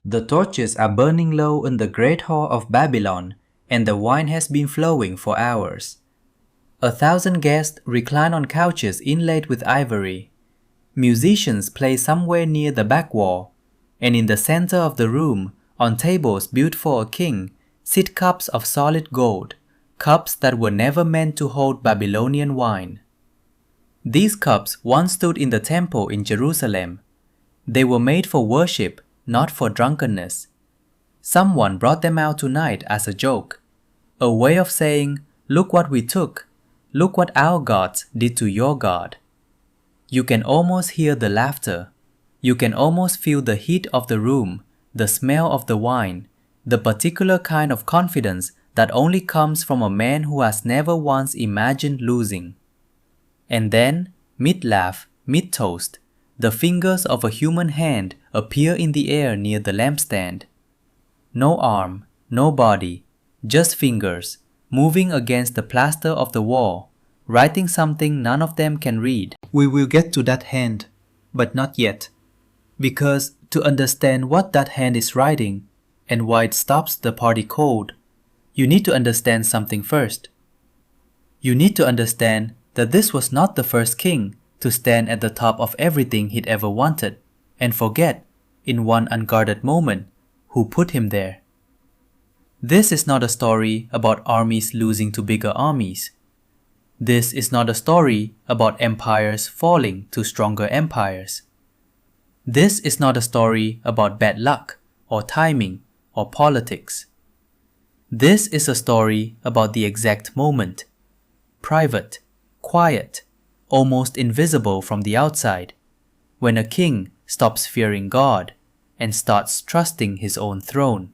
The torches are burning low in the great hall of Babylon, and the wine has been flowing for hours. 1,000 guests recline on couches inlaid with ivory. Musicians play somewhere near the back wall, and in the center of the room, on tables built for a king, sit cups of solid gold, cups that were never meant to hold Babylonian wine. These cups once stood in the temple in Jerusalem. They were made for worship, not for drunkenness. Someone brought them out tonight as a joke, a way of saying, "Look what we took, look what our gods did to your God." You can almost hear the laughter. You can almost feel the heat of the room, the smell of the wine, the particular kind of confidence that only comes from a man who has never once imagined losing. And then, mid-laugh, mid-toast, the fingers of a human hand appear in the air near the lampstand. No arm, no body, just fingers, moving against the plaster of the wall, writing something none of them can read. We will get to that hand, but not yet. Because to understand what that hand is writing, and why it stops the party cold, you need to understand something first. You need to understand that this was not the first king to stand at the top of everything he'd ever wanted, and forget, in one unguarded moment, who put him there. This is not a story about armies losing to bigger armies. This is not a story about empires falling to stronger empires. This is not a story about bad luck, or timing, or politics. This is a story about the exact moment, private, quiet, almost invisible from the outside, when a king stops fearing God and starts trusting his own throne.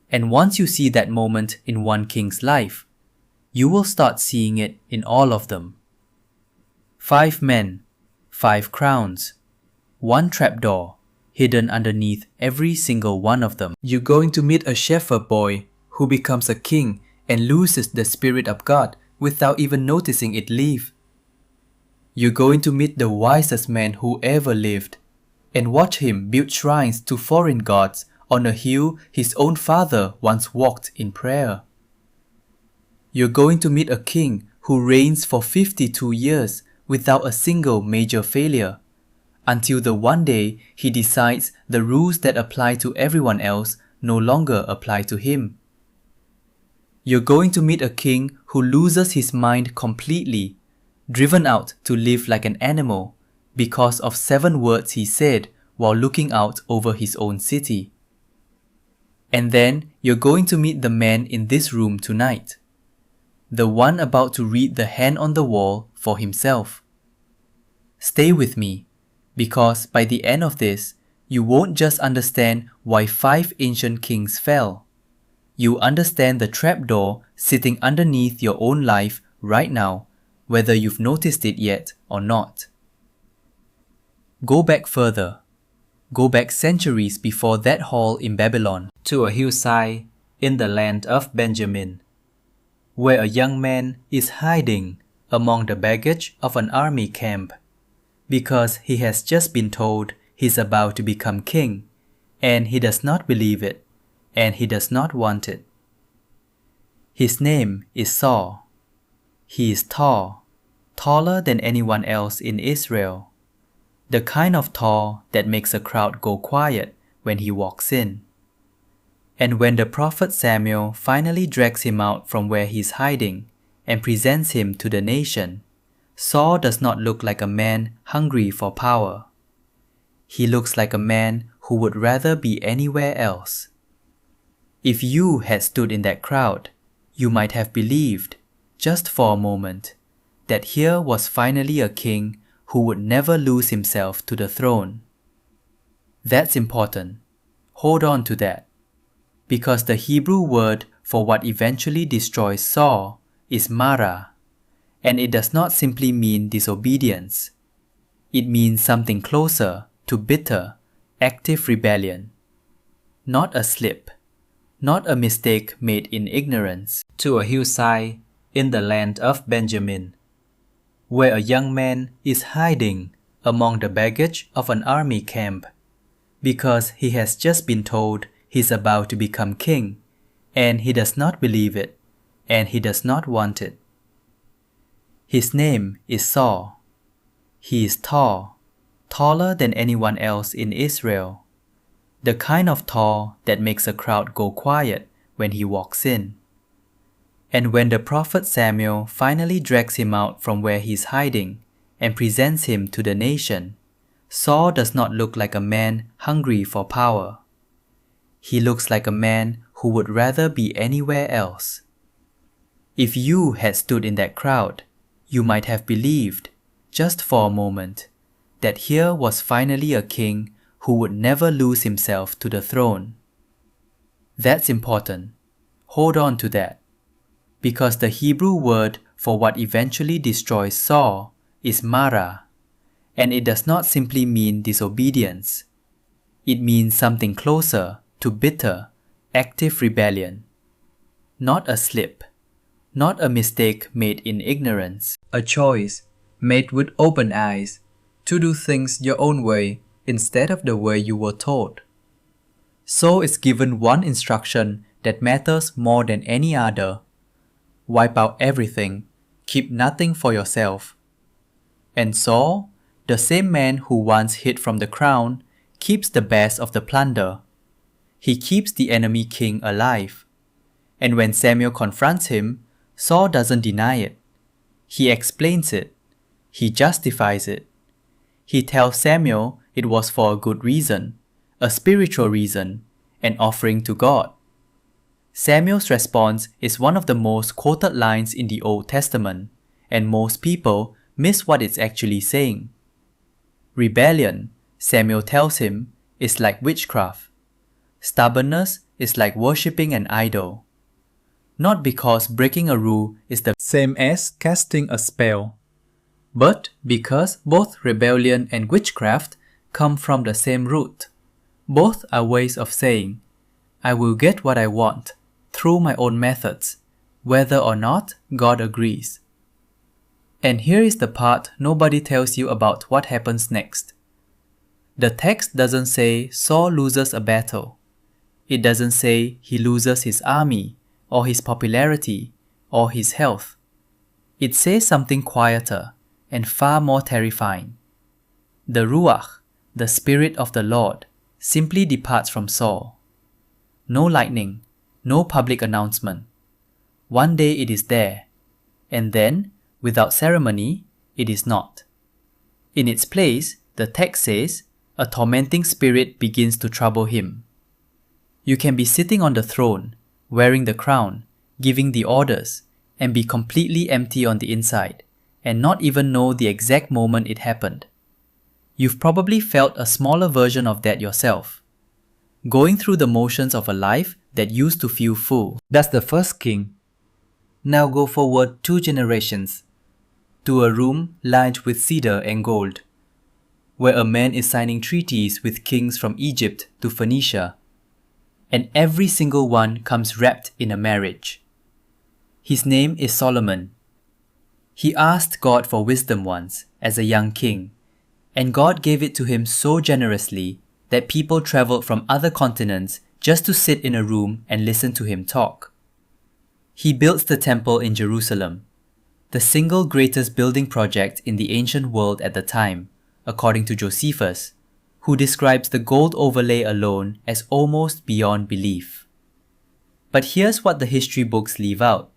And once you see that moment in one king's life, you will start seeing it in all of them. 5 men, 5 crowns, 1 trapdoor, hidden underneath every single one of them. You're going to meet a shepherd boy who becomes a king and loses the Spirit of God without even noticing it leave. You're going to meet the wisest man who ever lived and watch him build shrines to foreign gods on a hill his own father once walked in prayer. You're going to meet a king who reigns for 52 years without a single major failure, until the one day he decides the rules that apply to everyone else no longer apply to him. You're going to meet a king who loses his mind completely, driven out to live like an animal because of 7 words he said while looking out over his own city. And then you're going to meet the man in this room tonight, the one about to read the hand on the wall for himself. Stay with me, because by the end of this, you won't just understand why 5 ancient kings fell. You understand the trapdoor sitting underneath your own life right now, whether you've noticed it yet or not. Go back further. Go back centuries before that hall in Babylon, to a hillside in the land of Benjamin, where a young man is hiding among the baggage of an army camp, because he has just been told he's about to become king, and he does not believe it, and he does not want it. His name is Saul. He is tall, taller than anyone else in Israel, the kind of tall that makes a crowd go quiet when he walks in. And when the prophet Samuel finally drags him out from where he's hiding and presents him to the nation, Saul does not look like a man hungry for power. He looks like a man who would rather be anywhere else. If you had stood in that crowd, you might have believed, just for a moment, that here was finally a king who would never lose himself to the throne. That's important. Hold on to that. Because the Hebrew word for what eventually destroys Saul is Mara, and it does not simply mean disobedience. It means something closer to bitter, active rebellion. Not a slip, not a mistake made in ignorance. To a hillside in the land of Benjamin, where a young man is hiding among the baggage of an army camp, because he has just been told he's about to become king, and he does not believe it, and he does not want it. His name is Saul. He is tall, taller than anyone else in Israel. The kind of tall that makes a crowd go quiet when he walks in. And when the prophet Samuel finally drags him out from where he's hiding and presents him to the nation, Saul does not look like a man hungry for power. He looks like a man who would rather be anywhere else. If you had stood in that crowd, you might have believed, just for a moment, that here was finally a king who would never lose himself to the throne. That's important. Hold on to that. Because the Hebrew word for what eventually destroys Saul is Mara, and it does not simply mean disobedience. It means something closer to bitter, active rebellion. Not a slip, not a mistake made in ignorance, a choice made with open eyes to do things your own way instead of the way you were taught. Saul is given one instruction that matters more than any other. Wipe out everything, keep nothing for yourself. And Saul, the same man who once hid from the crown, keeps the best of the plunder. He keeps the enemy king alive. And when Samuel confronts him, Saul doesn't deny it. He explains it. He justifies it. He tells Samuel it was for a good reason, a spiritual reason, an offering to God. Samuel's response is one of the most quoted lines in the Old Testament, and most people miss what it's actually saying. Rebellion, Samuel tells him, is like witchcraft. Stubbornness is like worshipping an idol. Not because breaking a rule is the same as casting a spell, but because both rebellion and witchcraft come from the same root. Both are ways of saying, I will get what I want through my own methods, whether or not God agrees. And here is the part nobody tells you about what happens next. The text doesn't say Saul loses a battle. It doesn't say he loses his army, or his popularity, or his health. It says something quieter and far more terrifying. The Ruach, the Spirit of the Lord, simply departs from Saul. No lightning, no public announcement. One day it is there, and then, without ceremony, it is not. In its place, the text says, a tormenting spirit begins to trouble him. You can be sitting on the throne, wearing the crown, giving the orders, and be completely empty on the inside, and not even know the exact moment it happened. You've probably felt a smaller version of that yourself. Going through the motions of a life that used to feel full. That's the first king. Now go forward 2 generations, to a room lined with cedar and gold, where a man is signing treaties with kings from Egypt to Phoenicia, and every single one comes wrapped in a marriage. His name is Solomon. He asked God for wisdom once as a young king, and God gave it to him so generously that people traveled from other continents just to sit in a room and listen to him talk. He built the temple in Jerusalem, the single greatest building project in the ancient world at the time, according to Josephus, who describes the gold overlay alone as almost beyond belief. But here's what the history books leave out,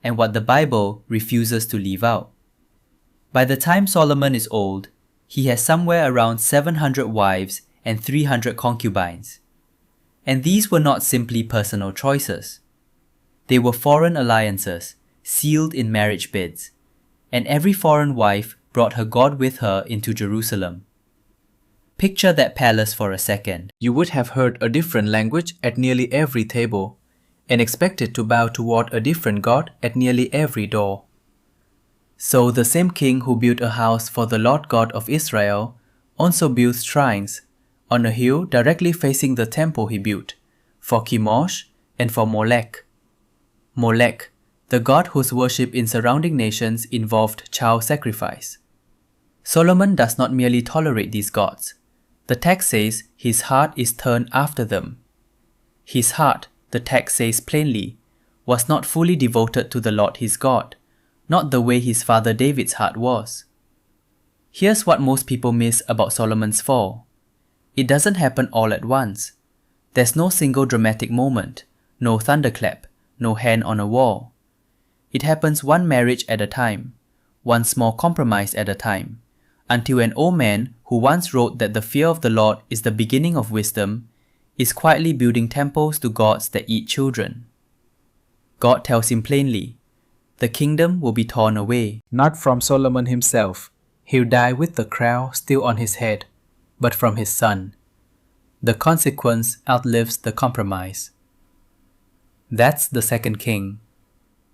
and what the Bible refuses to leave out. By the time Solomon is old, he has somewhere around 700 wives and 300 concubines. And these were not simply personal choices. They were foreign alliances, sealed in marriage bids, and every foreign wife brought her God with her into Jerusalem. Picture that palace for a second. You would have heard a different language at nearly every table, and expected to bow toward a different God at nearly every door. So the same king who built a house for the Lord God of Israel also built shrines on a hill directly facing the temple he built, for Chemosh and for Molech. Molech, the god whose worship in surrounding nations involved child sacrifice. Solomon does not merely tolerate these gods. The text says his heart is turned after them. His heart, the text says plainly, was not fully devoted to the Lord his God, not the way his father David's heart was. Here's what most people miss about Solomon's fall. It doesn't happen all at once. There's no single dramatic moment, no thunderclap, no hand on a wall. It happens one marriage at a time, one small compromise at a time, until an old man who once wrote that the fear of the Lord is the beginning of wisdom is quietly building temples to gods that eat children. God tells him plainly, the kingdom will be torn away, not from Solomon himself. He'll die with the crown still on his head, but from his son. The consequence outlives the compromise. That's the second king.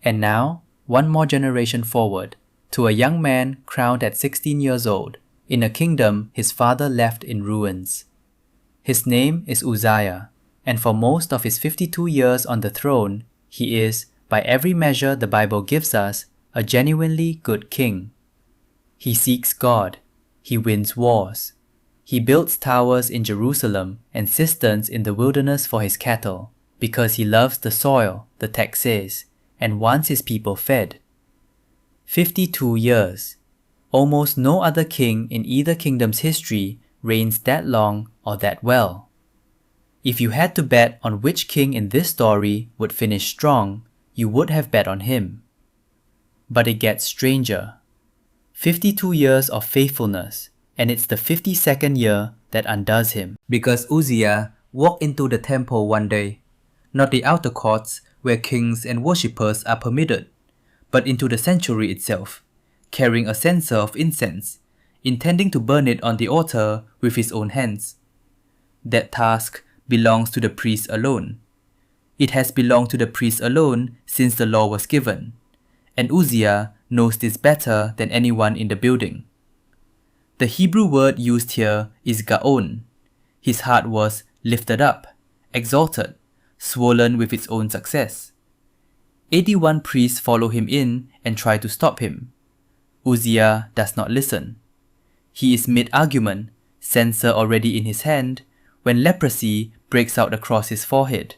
And now, one more generation forward, to a young man crowned at 16 years old, in a kingdom his father left in ruins. His name is Uzziah, and for most of his 52 years on the throne, he is, by every measure the Bible gives us, a genuinely good king. He seeks God. He wins wars. He builds towers in Jerusalem and cisterns in the wilderness for his cattle, because he loves the soil, the text says, and wants his people fed. 52 years. Almost no other king in either kingdom's history reigns that long or that well. If you had to bet on which king in this story would finish strong, you would have bet on him. But it gets stranger. 52 years of faithfulness, and it's the 52nd year that undoes him. Because Uzziah walked into the temple one day, not the outer courts where kings and worshippers are permitted, but into the sanctuary itself, carrying a censer of incense, intending to burn it on the altar with his own hands. That task belongs to the priest alone. It has belonged to the priest alone since the law was given, and Uzziah knows this better than anyone in the building. The Hebrew word used here is gaon. His heart was lifted up, exalted, swollen with its own success. 81 priests follow him in and try to stop him. Uzziah does not listen. He is mid-argument, censer already in his hand, when leprosy breaks out across his forehead,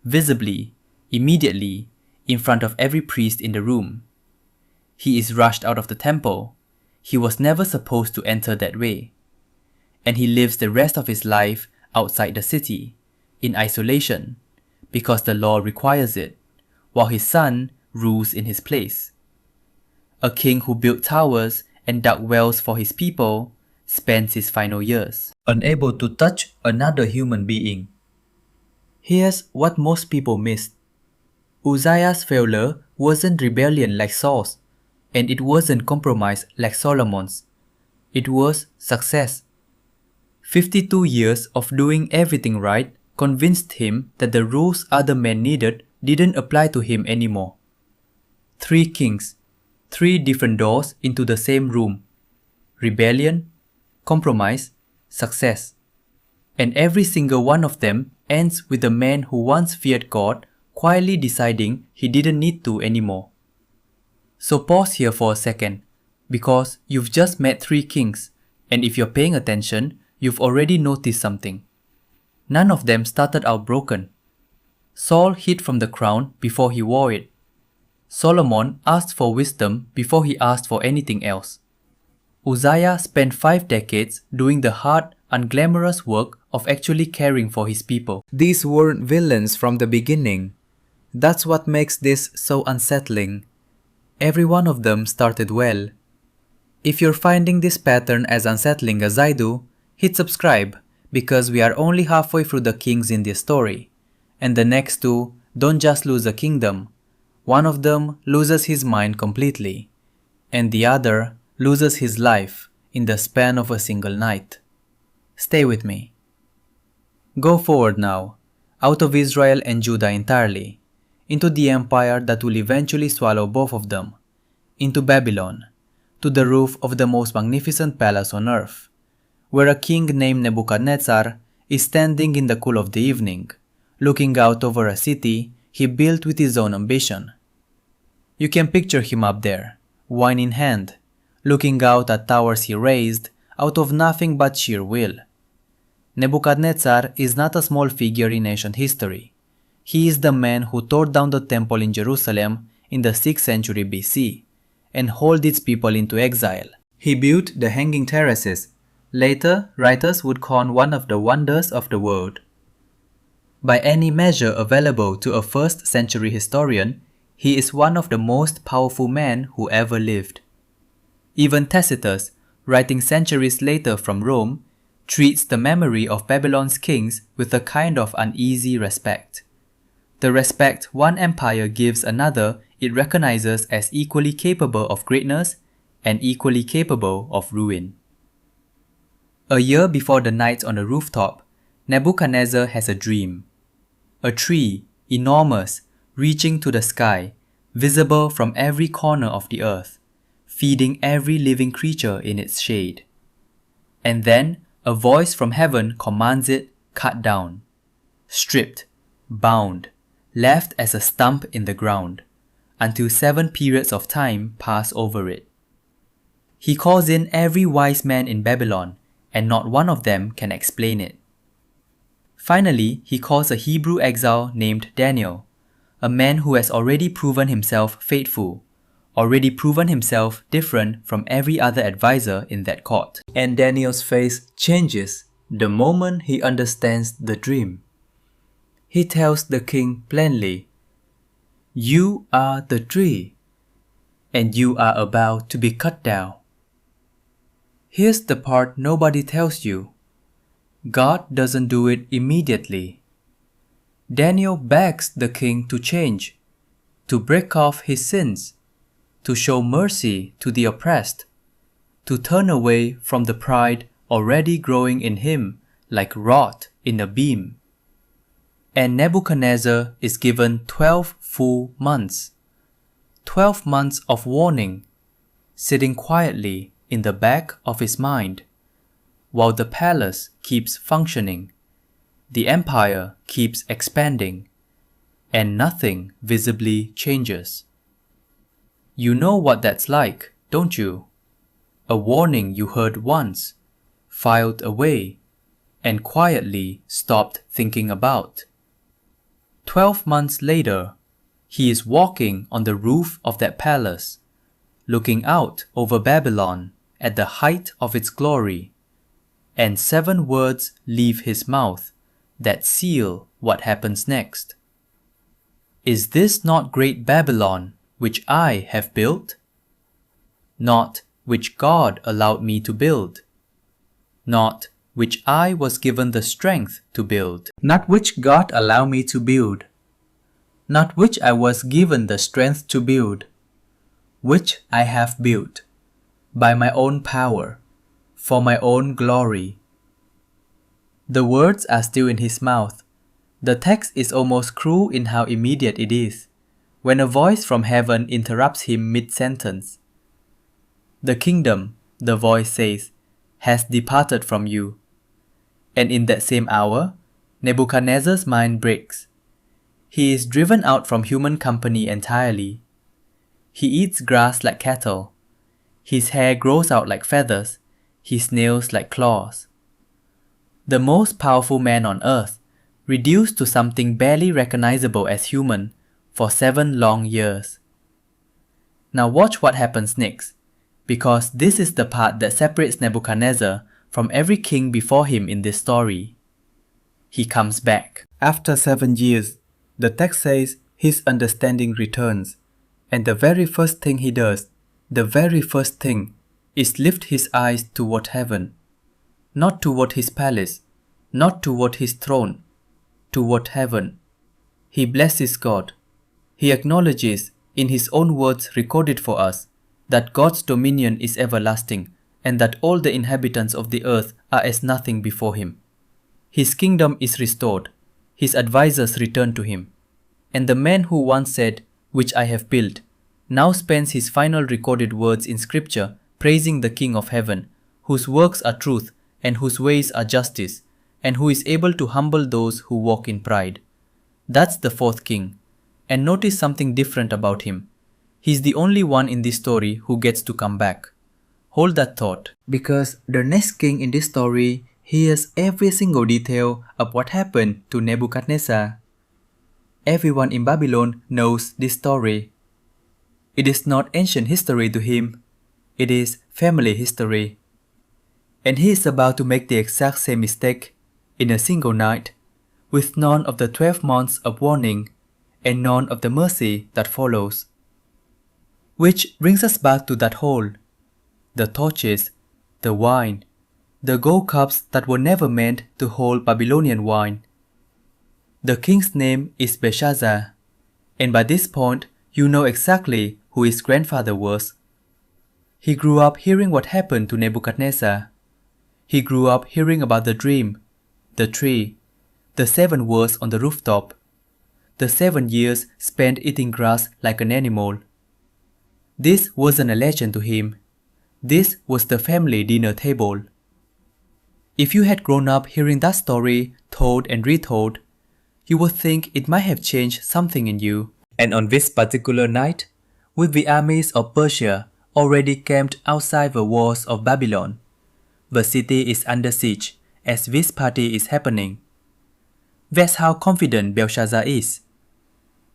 visibly, immediately, in front of every priest in the room. He is rushed out of the temple. He was never supposed to enter that way. And he lives the rest of his life outside the city, in isolation, because the law requires it, while his son rules in his place. A king who built towers and dug wells for his people spends his final years unable to touch another human being. Here's what most people missed. Uzziah's failure wasn't rebellion like Saul's, and it wasn't compromise like Solomon's. It was success. 52 years of doing everything right convinced him that the rules other men needed didn't apply to him anymore. 3 kings, 3 different doors into the same room. Rebellion, compromise, success. And every single one of them ends with the man who once feared God quietly deciding he didn't need to anymore. So pause here for a second, because you've just met 3 kings, and if you're paying attention, you've already noticed something. None of them started out broken. Saul hid from the crown before he wore it. Solomon asked for wisdom before he asked for anything else. Uzziah spent 5 decades doing the hard, unglamorous work of actually caring for his people. These weren't villains from the beginning. That's what makes this so unsettling. Every one of them started well. If you're finding this pattern as unsettling as I do, hit subscribe, because we are only halfway through the kings in this story. And the next 2 don't just lose a kingdom. One of them loses his mind completely, and the other loses his life in the span of a single night. Stay with me. Go forward now, out of Israel and Judah entirely, into the empire that will eventually swallow both of them, into Babylon, to the roof of the most magnificent palace on earth, where a king named Nebuchadnezzar is standing in the cool of the evening, looking out over a city he built with his own ambition. You can picture him up there, wine in hand, looking out at towers he raised out of nothing but sheer will. Nebuchadnezzar is not a small figure in ancient history. He is the man who tore down the temple in Jerusalem in the 6th century BC and hauled its people into exile. He built the Hanging Terraces. Later, writers would call one of the wonders of the world. By any measure available to a 1st century historian, he is one of the most powerful men who ever lived. Even Tacitus, writing centuries later from Rome, treats the memory of Babylon's kings with a kind of uneasy respect. The respect one empire gives another it recognizes as equally capable of greatness and equally capable of ruin. A year before the night on the rooftop, Nebuchadnezzar has a dream. A tree, enormous, reaching to the sky, visible from every corner of the earth, feeding every living creature in its shade. And then a voice from heaven commands it cut down, stripped, bound, left as a stump in the ground, until 7 periods of time pass over it. He calls in every wise man in Babylon, and not one of them can explain it. Finally, he calls a Hebrew exile named Daniel, a man who has already proven himself faithful, already proven himself different from every other advisor in that court. And Daniel's face changes the moment he understands the dream. He tells the king plainly, "You are the tree, and you are about to be cut down." Here's the part nobody tells you. God doesn't do it immediately. Daniel begs the king to change, to break off his sins, to show mercy to the oppressed, to turn away from the pride already growing in him like rot in a beam. And Nebuchadnezzar is given 12 full months. 12 months of warning, sitting quietly in the back of his mind, while the palace keeps functioning, the empire keeps expanding, and nothing visibly changes. You know what that's like, don't you? A warning you heard once, filed away, and quietly stopped thinking about. 12 months later, he is walking on the roof of that palace, looking out over Babylon at the height of its glory, and 7 words leave his mouth that seal what happens next. Is this not great Babylon which I have built? Not which God allowed me to build. Not which I was given the strength to build. Not which God allowed me to build. Not which I was given the strength to build. Which I have built by my own power, for my own glory. The words are still in his mouth. The text is almost cruel in how immediate it is, when a voice from heaven interrupts him mid-sentence. The kingdom, the voice says, has departed from you. And in that same hour, Nebuchadnezzar's mind breaks. He is driven out from human company entirely. He eats grass like cattle. His hair grows out like feathers, his nails like claws. The most powerful man on earth, reduced to something barely recognizable as human for 7 long years. Now watch what happens next, because this is the part that separates Nebuchadnezzar from every king before him in this story. He comes back. After 7 years, the text says his understanding returns, and the very first thing he does, the very first thing, is lift his eyes toward heaven. Not toward his palace, not toward his throne, toward heaven. He blesses God. He acknowledges, in his own words recorded for us, that God's dominion is everlasting, and that all the inhabitants of the earth are as nothing before him. His kingdom is restored. His advisors return to him. And the man who once said, "Which I have built," now spends his final recorded words in scripture praising the King of heaven, whose works are truth and whose ways are justice, and who is able to humble those who walk in pride. That's the 4th king. And notice something different about him. He's the only one in this story who gets to come back. Hold that thought, because the next king in this story, Here's every single detail of what happened to Nebuchadnezzar. Everyone in Babylon knows this story. It is not ancient history to him, it is family history. And he is about to make the exact same mistake in a single night, with none of the 12 months of warning and none of the mercy that follows. Which brings us back to that whole: the torches, the wine, the gold cups that were never meant to hold Babylonian wine. The king's name is Belshazzar, and by this point you know exactly who his grandfather was. He grew up hearing what happened to Nebuchadnezzar. He grew up hearing about the dream, the tree, the 7 words on the rooftop, the 7 years spent eating grass like an animal. This wasn't a legend to him. This was the family dinner table. If you had grown up hearing that story told and retold, you would think it might have changed something in you. And on this particular night, with the armies of Persia already camped outside the walls of Babylon, the city is under siege as this party is happening. That's how confident Belshazzar is.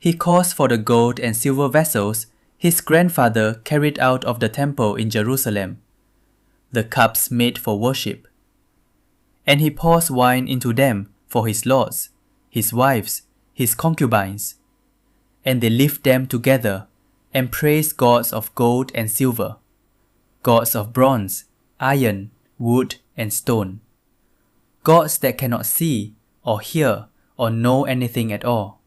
He calls for the gold and silver vessels his grandfather carried out of the temple in Jerusalem, the cups made for worship. And he pours wine into them for his lords, his wives, his concubines. And they lift them together and praise gods of gold and silver, gods of bronze, iron, wood, and stone, gods that cannot see or hear or know anything at all.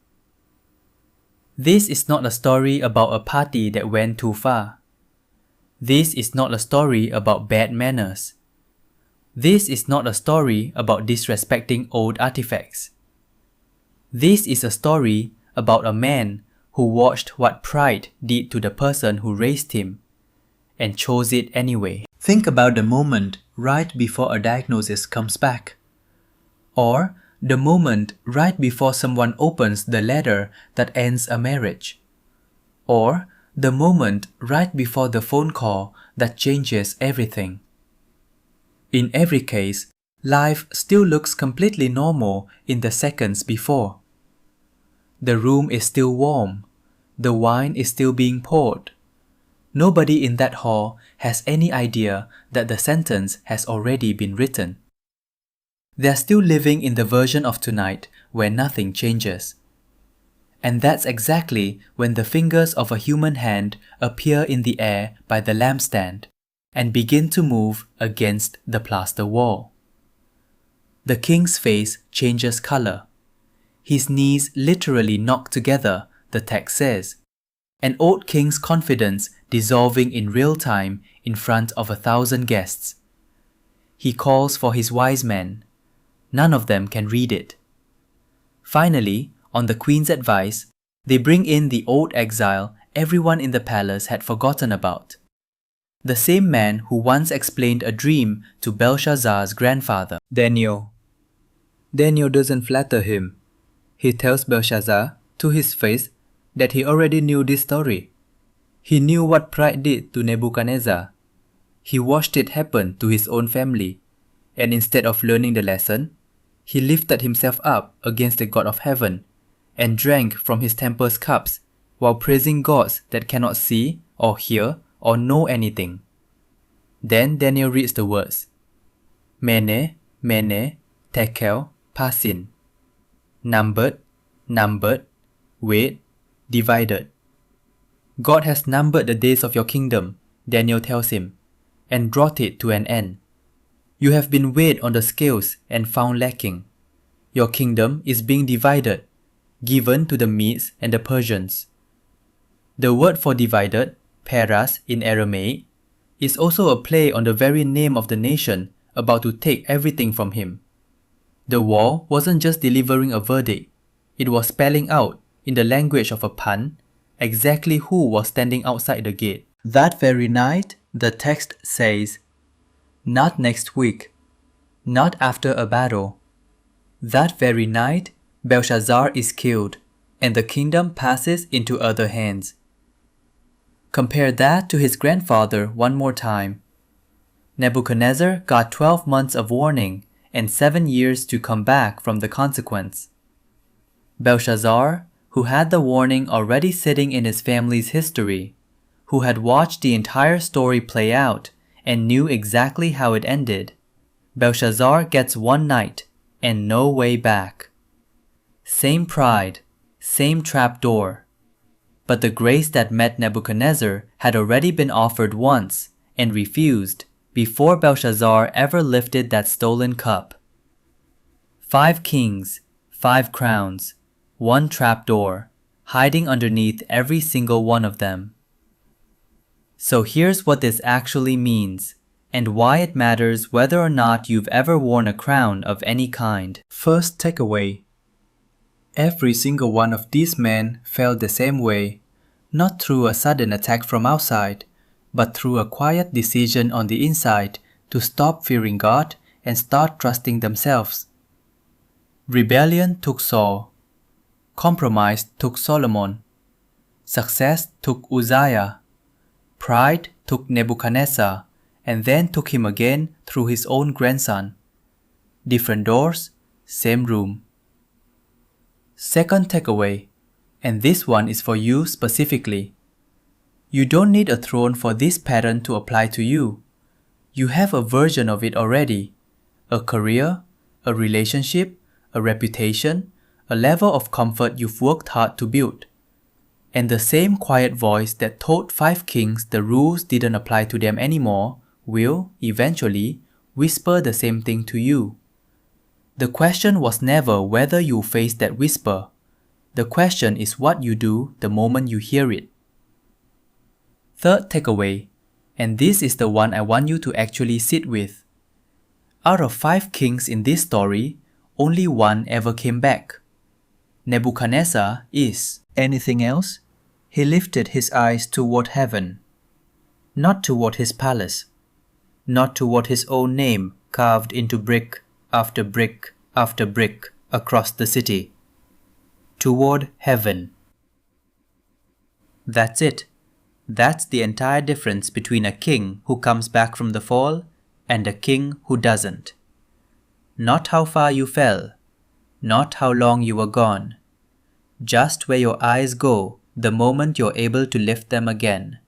This is not a story about a party that went too far. This is not a story about bad manners. This is not a story about disrespecting old artifacts. This is a story about a man who watched what pride did to the person who raised him and chose it anyway. Think about the moment right before a diagnosis comes back, or the moment right before someone opens the letter that ends a marriage, or the moment right before the phone call that changes everything. In every case, life still looks completely normal in the seconds before. The room is still warm. The wine is still being poured. Nobody in that hall has any idea that the sentence has already been written. They're still living in the version of tonight where nothing changes. And that's exactly when the fingers of a human hand appear in the air by the lampstand and begin to move against the plaster wall. The king's face changes color. His knees literally knock together, the text says, an old king's confidence dissolving in real time in front of 1,000 guests. He calls for his wise men. None of them can read it. Finally, on the queen's advice, they bring in the old exile everyone in the palace had forgotten about. The same man who once explained a dream to Belshazzar's grandfather, Daniel. Daniel doesn't flatter him. He tells Belshazzar to his face that he already knew this story. He knew what pride did to Nebuchadnezzar. He watched it happen to his own family, and instead of learning the lesson, he lifted himself up against the God of heaven and drank from his temple's cups while praising gods that cannot see or hear or know anything. Then Daniel reads the words, Mene, Mene, Tekel, Parsin. Numbered, weighed, divided. God has numbered the days of your kingdom, Daniel tells him, and brought it to an end. You have been weighed on the scales and found lacking. Your kingdom is being divided, given to the Medes and the Persians. The word for divided, Peras in Aramaic, is also a play on the very name of the nation about to take everything from him. The wall wasn't just delivering a verdict, it was spelling out, in the language of a pun, exactly who was standing outside the gate. That very night, the text says, not next week, not after a battle. That very night, Belshazzar is killed, and the kingdom passes into other hands. Compare that to his grandfather one more time. Nebuchadnezzar got 12 months of warning and 7 years to come back from the consequence. Belshazzar, who had the warning already sitting in his family's history, who had watched the entire story play out and knew exactly how it ended, Belshazzar gets 1 night and no way back. Same pride, same trapdoor. But the grace that met Nebuchadnezzar had already been offered once and refused before Belshazzar ever lifted that stolen cup. 5 kings, 5 crowns, 1 trapdoor, hiding underneath every single one of them. So here's what this actually means, and why it matters whether or not you've ever worn a crown of any kind. First takeaway. Every single one of these men fell the same way, not through a sudden attack from outside, but through a quiet decision on the inside to stop fearing God and start trusting themselves. Rebellion took Saul. Compromise took Solomon. Success took Uzziah. Pride took Nebuchadnezzar, and then took him again through his own grandson. Different doors, same room. Second takeaway, and this one is for you specifically. You don't need a throne for this pattern to apply to you. You have a version of it already. A career, a relationship, a reputation, a level of comfort you've worked hard to build. And the same quiet voice that told 5 kings the rules didn't apply to them anymore will, eventually, whisper the same thing to you. The question was never whether you face that whisper. The question is what you do the moment you hear it. Third takeaway, and this is the one I want you to actually sit with. Out of 5 kings in this story, only 1 ever came back. Nebuchadnezzar is. Anything else? He lifted his eyes toward heaven, not toward his palace, not toward his own name carved into brick after brick after brick across the city, toward heaven. That's it. That's the entire difference between a king who comes back from the fall and a king who doesn't. Not how far you fell, not how long you were gone, just where your eyes go the moment you're able to lift them again.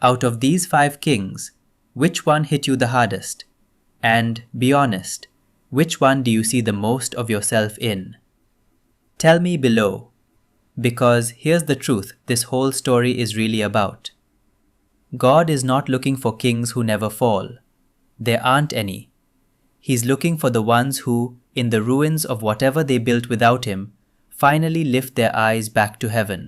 Out of these 5 kings, which one hit you the hardest? And, be honest, which one do you see the most of yourself in? Tell me below, because here's the truth this whole story is really about. God is not looking for kings who never fall. There aren't any. He's looking for the ones who, in the ruins of whatever they built without him, finally lift their eyes back to heaven.